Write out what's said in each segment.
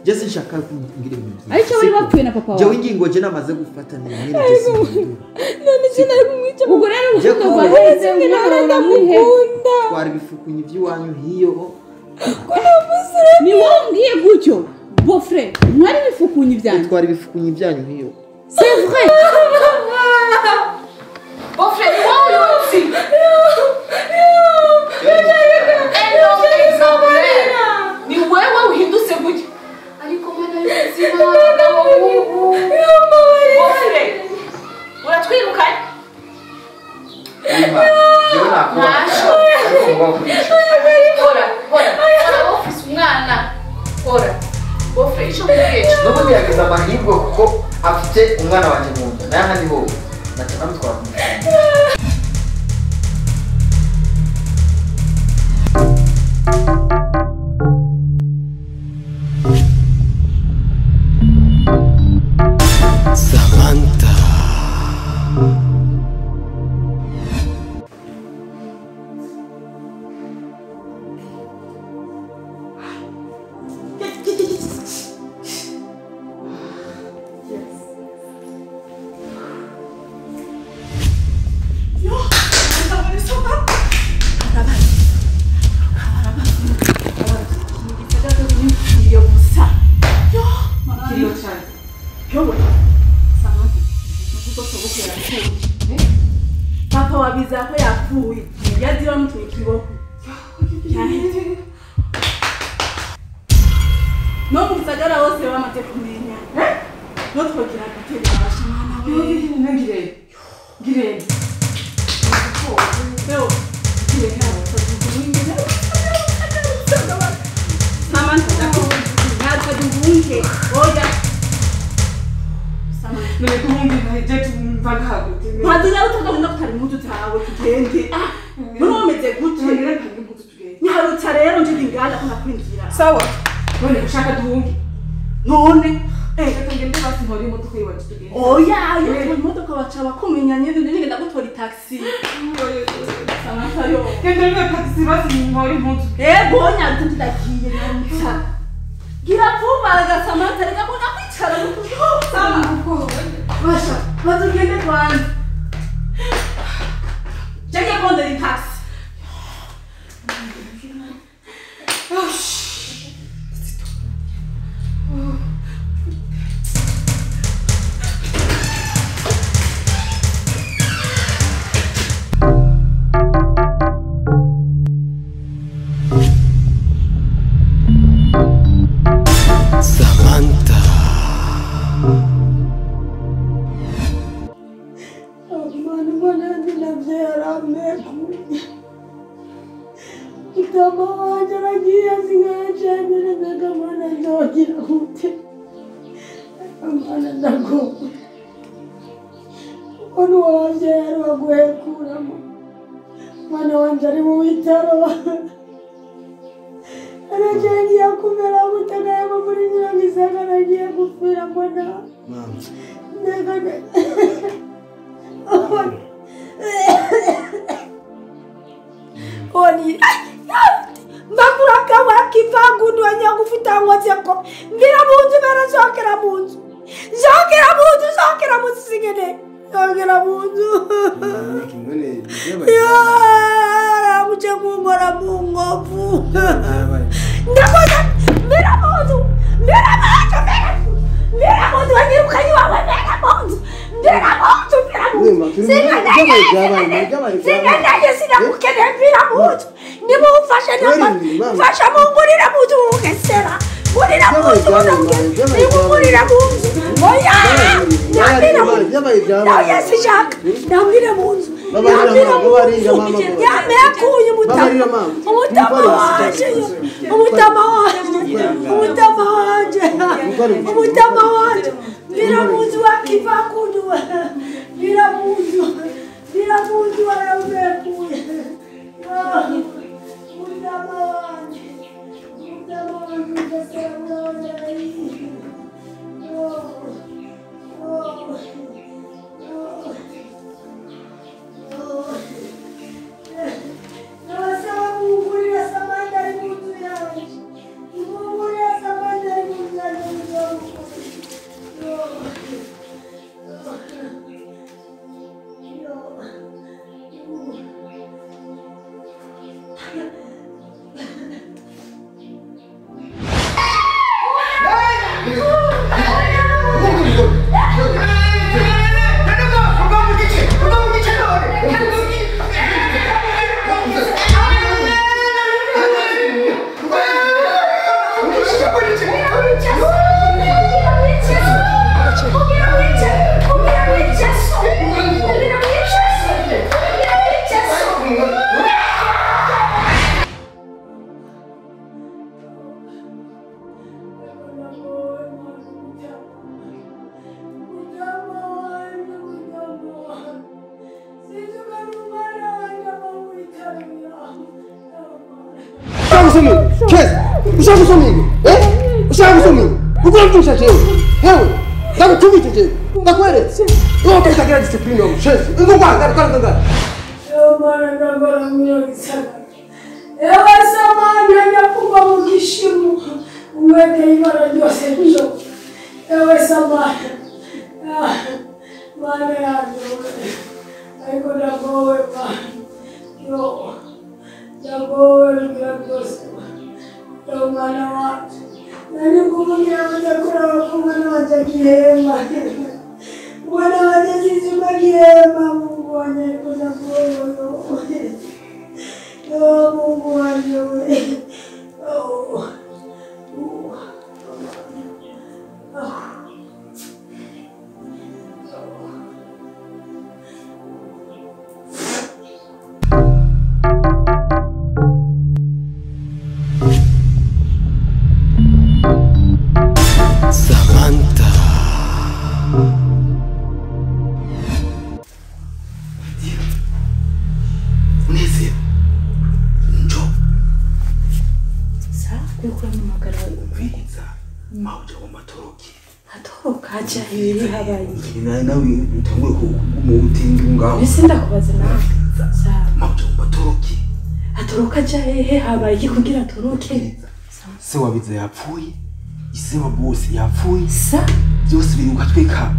Jesse nshaka kumbwira ibintu. Ariko bari bapfuye na papa wawe. Je wingingo je namaze gufata ni nyine Jesse. None sinari kumwica. Ubwo rero urukundo rwaheze umwana ndamukunda. Twari bifukunye ivy'iwanyu hiyo. Ni wowe umbwiye gutyo. Beau-frère, mwari bifukunye ibyanyu. Twari bifukunye ibyanyu hiyo. C'est vrai. Beau-frère, wowe uzi. Ni wewe uhindutse gutya. Ariko mana y'ubuzima ngabo ubu. Beau-frère, uratwirukanye. Yo nakora. Ariko ngo kurisha. Hora, office umwana. Hora. Beau-frère, ico mugeje. N'ubundi yagize amahirwe kuko afite umwana wanje mu nda. Naye handi ho. Nataka mutwara. Samantha. Papa wabiza ko yapfuye yazira mutwe kiboko no musagara wose wamaze kumenya no twogira gutera abashimana we ngire Leo ngire Samantha nakadunge oya None kumumbi je tumvagaho. Padira utagomba kutari mutu tawe tugende nuromeze gute nyarutsa rero nje ngala kuna kwinjira Sawa. None ushaka duhunge. none Tugende basi muri modoka yiwacu tugende. oya yo imodoka baca bakumenya nyene ngenda gutora taxi Samantha yo Gende muri taxi basi muri moto. bonya tutagiye nyarutsa gira vuba ga Samantha reka ko nakwicara Sawa. basha batugende kwanza Jake bonde ni taxi Samantha. Mana ndinavera meku Utama wanje ragia singachendele mega mana ndogira kute Mana ndako Onu wanje yarwa guhekuramo Mana wanje ari mu bitaro Arajangiye kumera gutagaye muri nyirangizaga aragiye gupfira mbona Mama. Negane Oni Mbakura kawa kivangu ndwanya kufita ngozi yako Ngira munzu mera zokera munzu Zokera munzu singene Zokera munzu Ya Muje mungora mungofu Ndakoza Mera munzu Wanyirukanyi wawe mera munzu Singandaye sinakukene mpira munzu Nimu ufashe nama Fasha mungurira munzu ugesera Murira munzu Murira munzu Oya Nambira munzu Oya sishaka Nambira munzu Nambira munzu Yamea kuyu mutama Umutama wanje Umutama wanje Mira munzu wakiva kudua Mira munzu waraumekuya Mutama wanje Samantha gusoma keza ushaka gusoma eh ushaka gusoma ukora byinshi cyane hewe ndakubita cyane ndakweretse wowe utagira discipline yo shezi ngo kwanga Mwana ndagora mwiyogisana. Ewe samani anyakuba mugishimu. Uweke ibara ryose njo. Ewe samani. Mwana yanjye. Ariko ndagowe mwana. Yo. Ndagowe mbira byose. Yo mwana wanjye. Nari kumubwira ngo ndakora ko mwana wanjye agihema. Mwana wanjye zizima agihema Mungu wanjye ariko ndagowe. Yo Mungu wanjye we. Samantha. Uneze. Njo. Sa yuko nyamagara Umviriza. Mauja wa matoroki. atoroka aja hiri habaye. Nawe utangure ko umutingi ngaho. Bise ndakubaza nawe. Sa Mauja wa matoroki. atoroka aja hehe habaye iki kugira atoroke? Se wabize yapfuye. Ise wa boss yapfuye. Sa Byose biruka tweka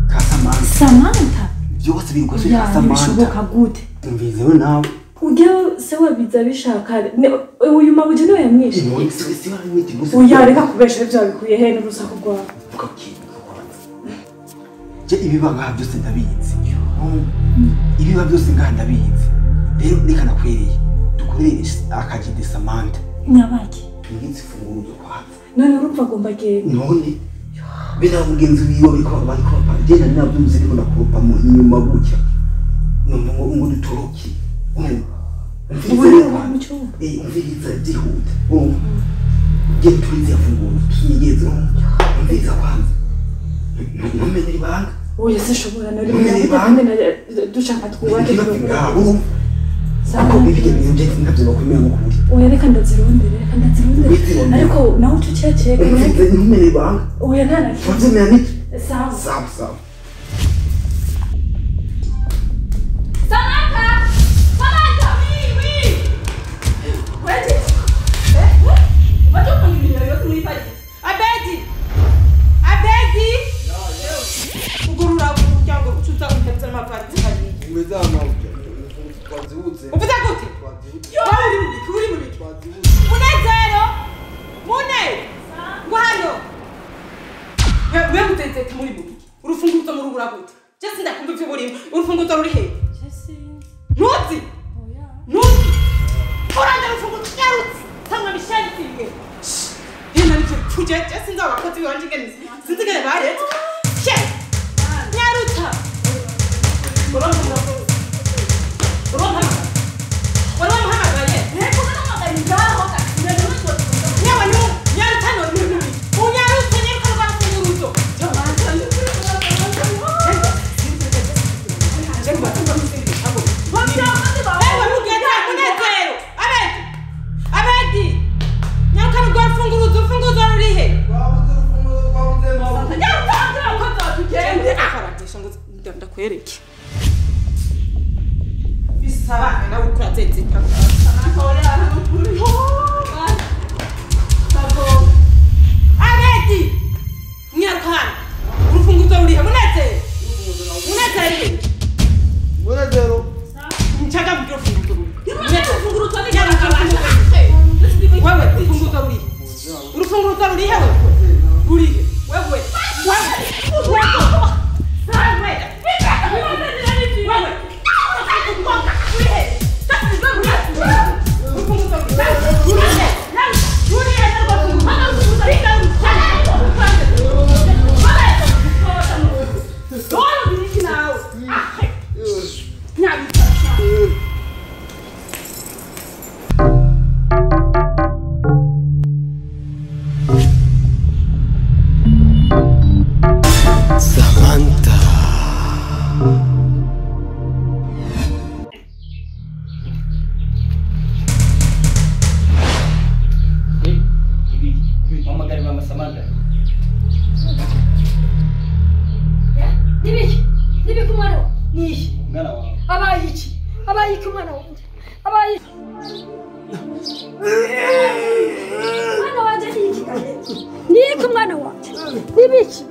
ka Samantha. Samantha. Byose biruka tweka Ya Samantha. bishoboka gute? Umvizewe nawe. Ujya se wabiza bishaka uyu mabuje niwe yamwishe. Ni se wari mwiti gusa. Uya reka kubesha ibyo bikuye he n'urusaku rwawe. Vuga ki. Je ibiba ngaha byose ndabizi. Ibiba byose ngaha ndabizi. Rero reka nakwereye. Dukorere akagide Samantha. Nyabaki. Tugitse funguruzo kwa. None urumva agomba genda. None bina mugenzi wiwe bariko bagenda nabyuze riko nakurupa mu inyuma gutya. Ngo dutoroki. Umviriza byihuta. Je turize yafunguruzo tunyigeze. Umviriza kwanza. Ntumenye ibanga. Oya se shobora nari muri dushaka twubake ngabo. Sako bibige nje ndabyo bakomeye ngukuri. Oya reka ndazirondere ariko nawe uceceke Ntumenye ibanga. oya ntana Fazeme yaniki. sawa Sawa. Samantha! Samantha! Oui! Wait it! What are you doing? You're doing it. Abedi! Ugurura kugira ucuza umpetsa amapati hari. Umeza amauja. Twazibuze. Uvuze gute? Yo! Kuri muri. Munezero! Mune! Ngo hano. Wewe mutete muri muri. Urufunguzo mu rubura gute? Je sindakumva ivyo burimo. Urufunguzo ruri he? Nuzi! Nuzi! Koranda urufunguzo yarutse. Tanga mishani timwe. Hina nje tuje sinza abakozi banje ngene. Sinzigere baretse. She! Nyaruta! Ndakwereke bisaba nawe ukuratetse Abedi nyarukana urufunguzo rurihe Munezero nchaka mkiro urufunguzo rurihe wewe urufunguzo rurihe wewe wewe niki mwana wanje abaye mwana wanje niki mwana wanje nibiki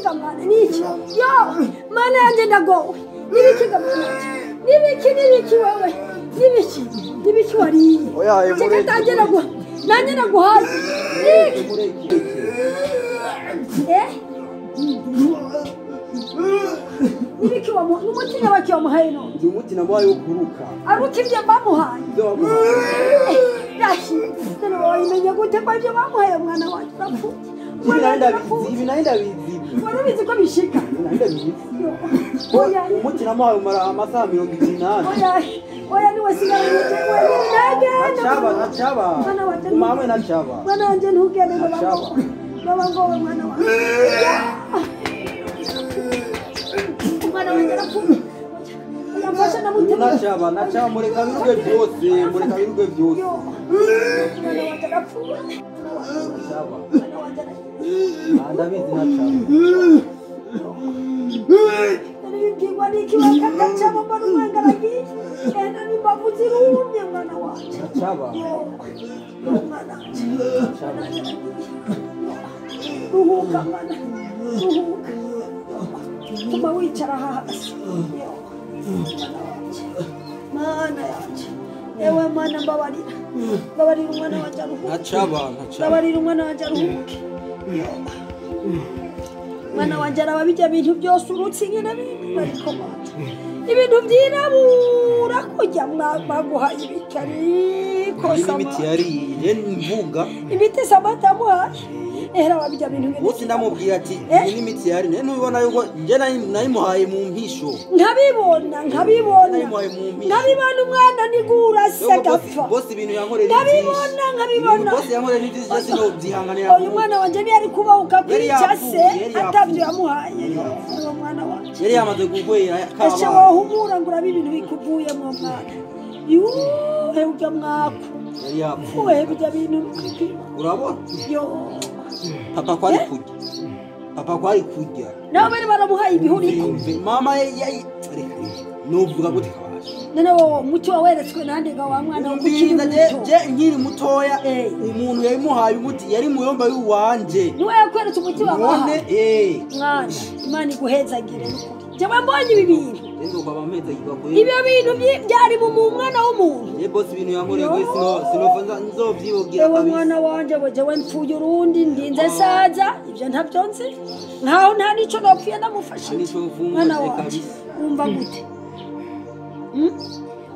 gamana niki yo mana yanje ndagowe nibiki gamana nibiki wewe nibiki wari oya emure nanje naguhaye nibiki umutima wake wamuhaye none umutima wawe wo kuruka aruta ibyo bamuhaye none wabimenya gute ko ibyo bamuhaye mwana wacu urapfuye ibi naenda bizi wari ubizi ko bishika naenda bizi umutima wawe umara amasaha 28 oya niwe sigara nachaba mama nachaba mwana wanje ntugende baba ngowe mwana wawe mwana wanje arapfuye yamfasha na mutima nachaba mureka biruge byose mwana wanje arapfuye ndabizi nachaba Nibigwa nikiwa kakachama mbona mwangaragiye ena nimbavu zirumye mwana wacu nachaba ruhuka mwana ruhuka kuma wicara hasi mana yanje ewe mana mbabarira umwana wanje aruhuke nachaba mbabarira umwana wanje aruhuke mwana wanje araba bijya bintu byose urutse nyine bariko ibintu byirabura kujya mwaguha ibikari kosa imiti yari mvuga ibiti samata muhaje era wabijya bintu ngene uti ndamubwira ati iyi imiti yari nubibona yuko nje nayimuhaye mu mpisho nkabibona umwana nigura sagapfa boss ibintu yankorera nkabibona boss yankorera n'izije sino byihanganira uyu mwana wanje ni ari kuba ukakwica se atavyo yamuhaye uwo mwana wanje yari yamaze kugwera kaba ashe wohumura ngura ibintu bikuvuye mu mwana he ujya mwako yari yapfuye bijya bintu urabona yo papa kwari kujya nawe bari baramuhaye ibihuriko mama nuvuga gute kabaje none wo muti waweretswe nande ga wa mwana ukiri muto je nkiri mutoya umuntu yayimuhaye umuti yari muyomba y'uwanje niwe yakweretse umuti wabahaye mwana imana iguhezagire jewe mbonye ibi bintu ibyo bintu byari mu mwana w'umuntu boss ibintu yankoreye sinofa nzovyibogira kabisa mwana wanje jewe mpfuye urundi ndinze saza ibyo ntabyo nzi nkaho nta nico nopfiye namufashije mwana wanje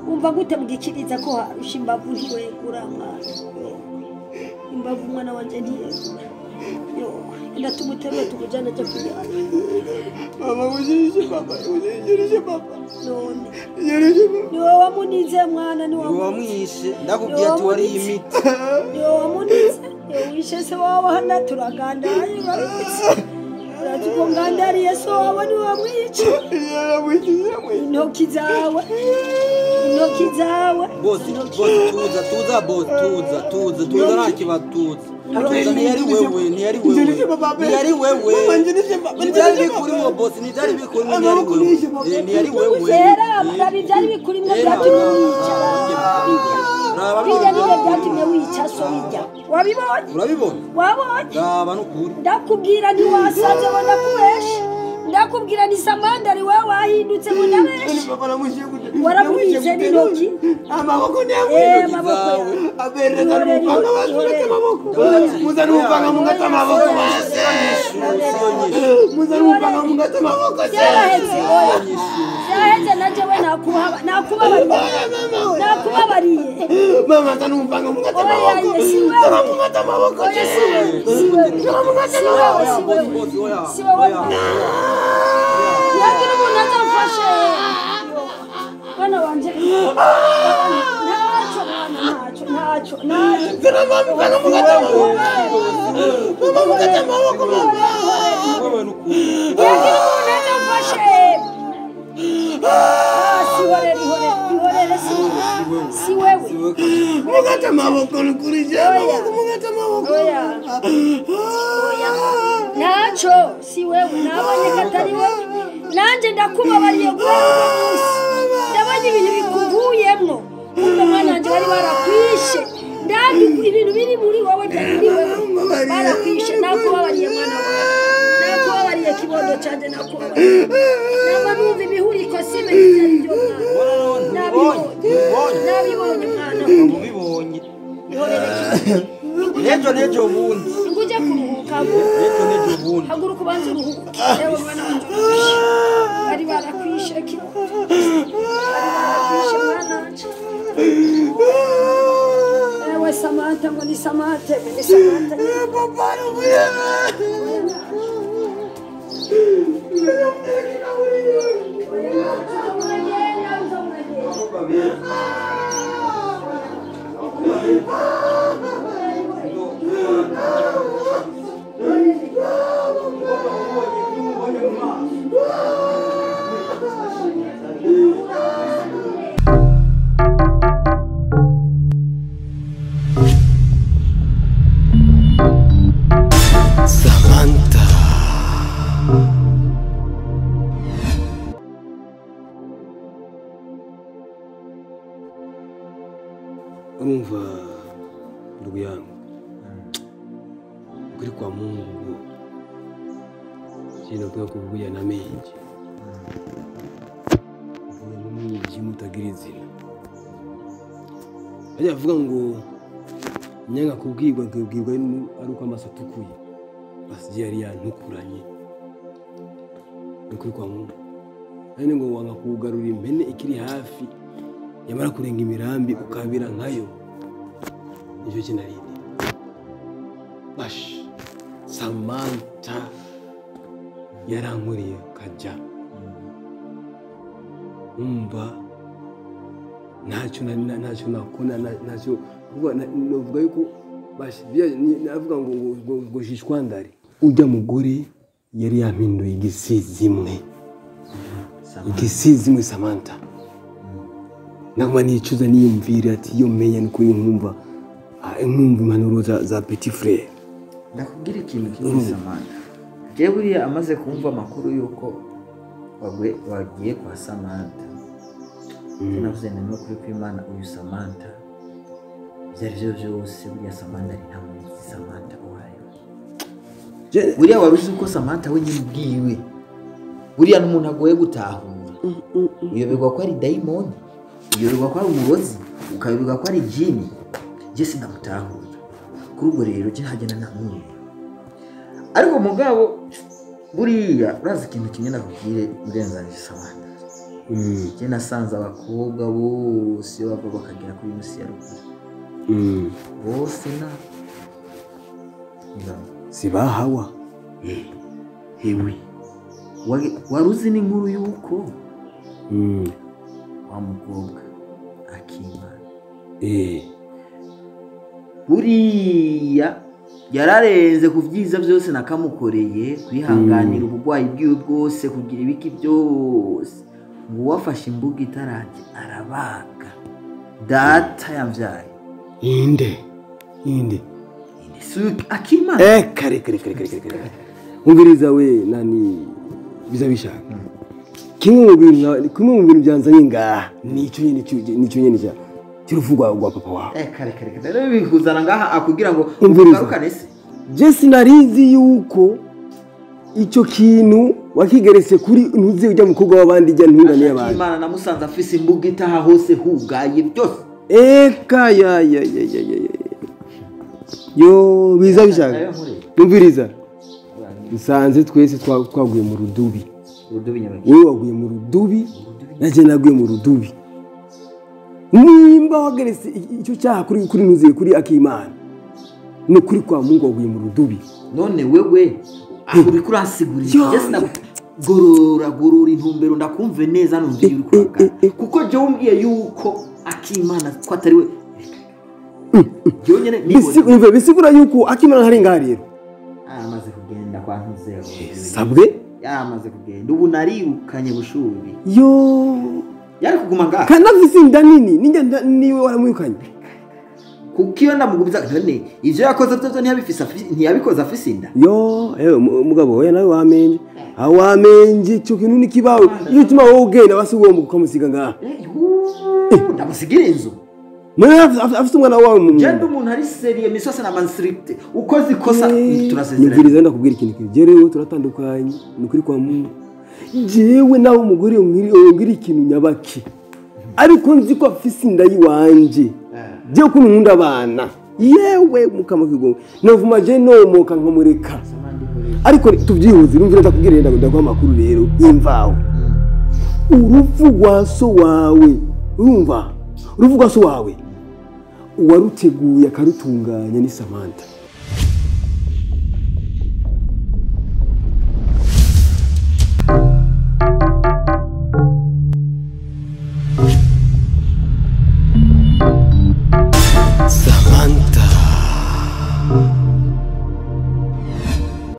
umva gute mugikiriza ko harusha imbavu ntiwegura mwana imbavu mwana wanje ntiyegura ndatumuteruye tukujana cyo kujyana mama ujirije papa none niwe wamunize mwana niwe wamwishe ndakubwiye ati wari imiti niwe wamunize wishe se wawe hana turagandaye uratuko ngandariye so wawe niwe wamwice intoki zawe boss tuza ntakibaza ntiyari wewe ntiyari bikurimo boss ntiyari bikurimo ntiyari wewe era murabi byari bikurimo byatumye wicara bijya nibe byatumye wica so bijya urabibona wabonye raba nukuri ndakubwira ntiwasaze ngo ndakubeshe ndakubwira ni samandari wewe wahindutse ngo ndabeshe waramuhize n'intoki amaboko amaboko abereka n'umupanga bazureke amaboko muza n'umupanga mungata amaboko bose muza n'umupanga mungata amaboko byaheze na jewe nakubabariye mama za n'umupanga mungata amaboko mungata amaboko yagira umuntu azamfashe bana wanje ntacyo yagira umuntu azamfashe si wewe mungata amaboko nukurije mungata amaboko ntacyo si wewe nabonye katari wewe nanje ndakubabariye gusa ndabonye ibintu bikuvuye bari barakwishe ndabi ibintu biri muri wowe biri wewe barakwishe nakubabariye mwana wawe nakubabariye kibondo canje nakubabariye n'abantu ibihuriko simenye ibyo nabibonye mwana mubibonye nejo bundi nguje kuruhuka nejo bundi haguruka ubanze uruhuke yewe mwana wanje bari barakwishe kibondo barakwishe mwana wanje ewe Samantha ngo ni Samantha papa Urumva ndugu yangu ukuri kwa Mungu sina kwa kuvuja na mengi mumwijima utagira izina ajya avuga ngo nyanga kubwirwa nkibwirwa ari uko amaso atukuye basi yari yantukuranye ukuri kwa Mungu ari ngo wanga kugarura impene ikiri hafi yamara kurenga imirambi ukabira nkayo nicyo kinarinde bash Samantha yarankuriye kajya umva ntacyo nakona ntacyo novuga yuko bash navuga ngo jishwandari ujya mugore yari yampinduye igisizimwe Samantha naguma nicuza niyumvira ati yo menya nuko nkumva impanuro za petit frère ndakubwira ikintu kimwe Samantha je buriya amaze kumva amakuru yuko wagiye kwa Samantha navuze none kuri kw'Imana uyu Samantha byari byose buriya Samantha ari ntamuzi Samantha wayo buriya waruzi uko Samantha we nyine ubwiwe buriya n'umuntu agoye gutahura uyoberwa ko ari daimoni uyoberwa ko ari umurozi ukayoberwa ko ari jini je sinamutahura kuri ubwo rero je hagenda namwe ariko mugabo buriya urazi ikintu kimwe nakubwire murenzanje Samantha je nasanze abakobwa bose bava bakagera kuri musi ya ruguru bose na sibahawa hewe waruzi n'inkuru yuko wa mukobwa Akimana buriya yararenze ku byiza byose nakamukoreye kwihanganira ubugwayi bwiwe bwose kugira ibiki byose ngo wafashe imbuga itaraje arabaga data yamvyaye inde Akimana kare umviriza we nani biza bishaka kimwe mu bintu byanzanye ngaha nicyo nyene cya kiruvugwa rwa papa wawe kare rero bikuzana ngaha akugira ngo ugarukane se je sinarizi yuko icyo kintu wakigeretse kuri ntuzi ujya mukobwa w'abandi jya ntungane y'abandi Imana namusanze afise imbuga itaha hose hugaye byose ya yo biza bishaka numviriza nsanze twese twaguye mu rudubi wewe waguye mu rudubi naje naguye mu rudubi nimba wageretse icyo cyaha kuri ntuziye kuri Akimana no kuri kwa Mungu waguye mu rudubi none wewe uri kurasigurira je gorora intumbero ndakumve neza numvira uri kuraka kuko je umbwiye yuko Akimana ko atari we bisigura yuko Akimana hari ngariro amaze kugenda kwa ntuzero sabwe yamaze kugenda ubu narirukanye bushubi yo yari kuguma ngaha kana visi ndanini ninjye niwe waramwirukanye kuko iyo ndamugubiza none ivyo yakoze byo ntiyabikoze afise inda yo mugabo we nawe wamenje cyo kintu nikibawe yituma wowe ugenda basi ugomba kukamusiga ngaha ndamusigira inzu mwe afite umwana wawe mu genda umuntu ari seriye misose na manstricte ukoze ikosa turasezerana nibwiriza ndakubwira ikintu kimwe jewe turatandukanye nukuri kwa Mungu jewe nawe umugore umbwira ikintu nyabaki ariko nzi ko afise inda yiwanje jewe ko nkunda abana yewe mukama kigo navuma je nomoka nkamureka ariko tuvyihuze urumvira ndakubwira ndaguha amakuru rero imvaho urupfu rwa so wawe urumva uruvu rwa so wawe uwaruteguye akarutunganya ni Samantha